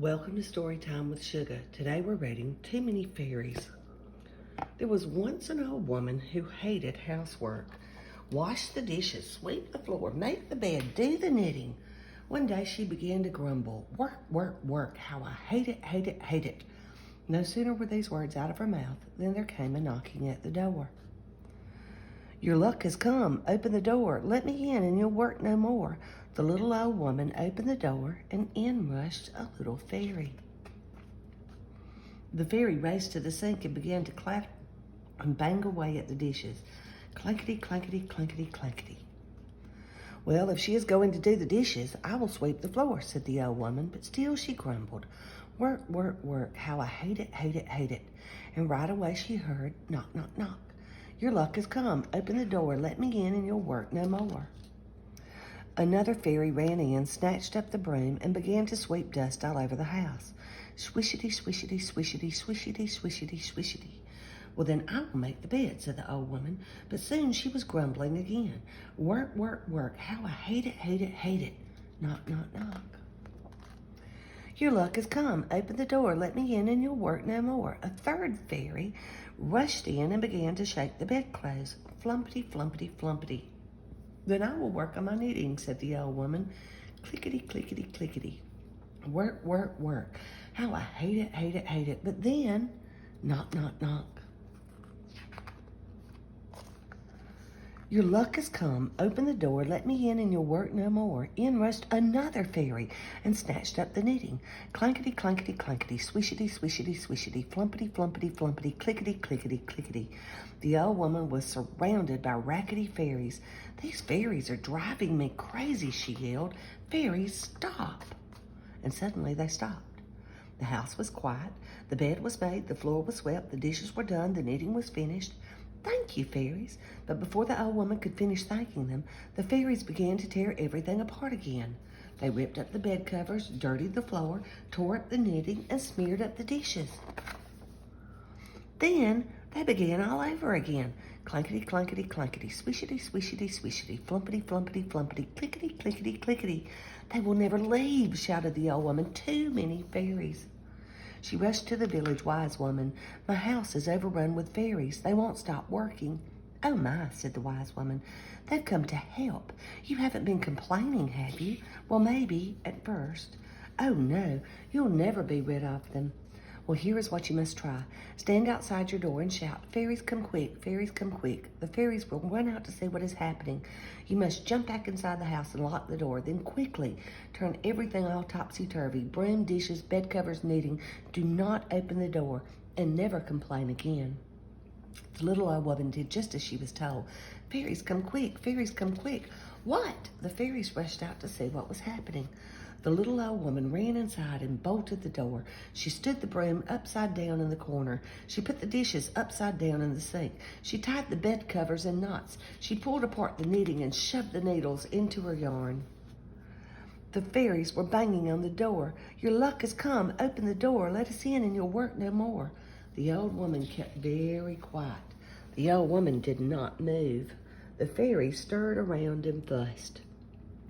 Welcome to Storytime with Sugar. Today we're reading Too Many Fairies. There was once an old woman who hated housework. Wash the dishes, sweep the floor, make the bed, do the knitting. One day she began to grumble. Work, work, work. How I hate it, hate it, hate it. No sooner were these words out of her mouth than there came a knocking at the door. Your luck has come. Open the door. Let me in and you'll work no more. The little old woman opened the door and in rushed a little fairy. The fairy raced to the sink and began to clap and bang away at the dishes. Clankety, clankety, clankety, clankety. Well, if she is going to do the dishes, I will sweep the floor, said the old woman, but still she grumbled. Work, work, work. How I hate it, hate it, hate it. And right away she heard knock, knock, knock. Your luck has come. Open the door. Let me in and you'll work no more. Another fairy ran in, snatched up the broom, and began to sweep dust all over the house. Swishity, swishity, swishity, swishity, swishity, swishity. Well, then I will make the bed, said the old woman. But soon she was grumbling again. Work, work, work. How I hate it, hate it, hate it. Knock, knock, knock. Your luck has come. Open the door. Let me in and you'll work no more. A third fairy rushed in and began to shake the bedclothes. Flumpety, flumpety, flumpety. Then I will work on my knitting, said the old woman. Clickety, clickety, clickety. Work, work, work. How I hate it, hate it, hate it. But then, knock, knock, knock. Your luck has come. Open the door. Let me in and you'll work no more. In rushed another fairy and snatched up the knitting. Clankety, clankety, clankety, swishity, swishity, swishity, flumpety, flumpety, flumpety, clickety, clickety, clickety. The old woman was surrounded by rackety fairies. These fairies are driving me crazy, she yelled. Fairies, stop. And suddenly they stopped. The house was quiet. The bed was made. The floor was swept. The dishes were done. The knitting was finished. Thank you, fairies. But before the old woman could finish thanking them, the fairies began to tear everything apart again. They ripped up the bed covers, dirtied the floor, tore up the knitting, and smeared up the dishes. Then they began all over again. Clankety, clankety, clankety, swishity, swishity, swishity, flumpety, flumpety, flumpety, clickety, clickety, clickety. They will never leave, shouted the old woman. Too many fairies. She rushed to the village wise woman. My house is overrun with fairies. They won't stop working. Oh my, said the wise woman. They've come to help. You haven't been complaining, have you? Well, maybe at first. Oh no, you'll never be rid of them. Well, here is what you must try. Stand outside your door and shout, fairies come quick, fairies come quick. The fairies will run out to see what is happening. You must jump back inside the house and lock the door. Then quickly turn everything all topsy-turvy. Broom, dishes, bed covers, knitting. Do not open the door and never complain again. The little old woman did just as she was told. Fairies come quick, fairies come quick. What? The fairies rushed out to see what was happening. The little old woman ran inside and bolted the door. She stood the broom upside down in the corner. She put the dishes upside down in the sink. She tied the bed covers in knots. She pulled apart the knitting and shoved the needles into her yarn. The fairies were banging on the door. Your luck has come. Open the door. Let us in and you'll work no more. The old woman kept very quiet. The old woman did not move. The fairies stirred around and fussed.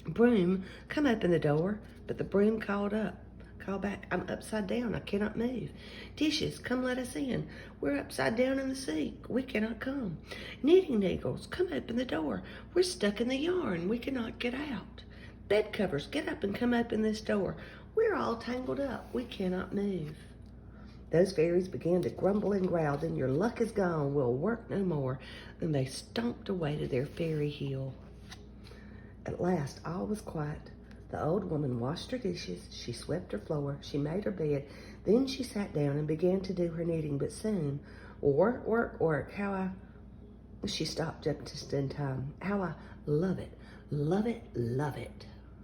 Broom, come open the door. But the broom called back, I'm upside down, I cannot move. Dishes, come let us in. We're upside down in the sink, we cannot come. Knitting needles, come open the door. We're stuck in the yarn, we cannot get out. Bed covers, get up and come open this door. We're all tangled up, we cannot move. Those fairies began to grumble and growl, then your luck is gone, we'll work no more. Then they stomped away to their fairy hill. At last, all was quiet. The old woman washed her dishes, she swept her floor, she made her bed, then she sat down and began to do her knitting, but soon, work, work, work, she stopped just in time. How I love it, love it, love it.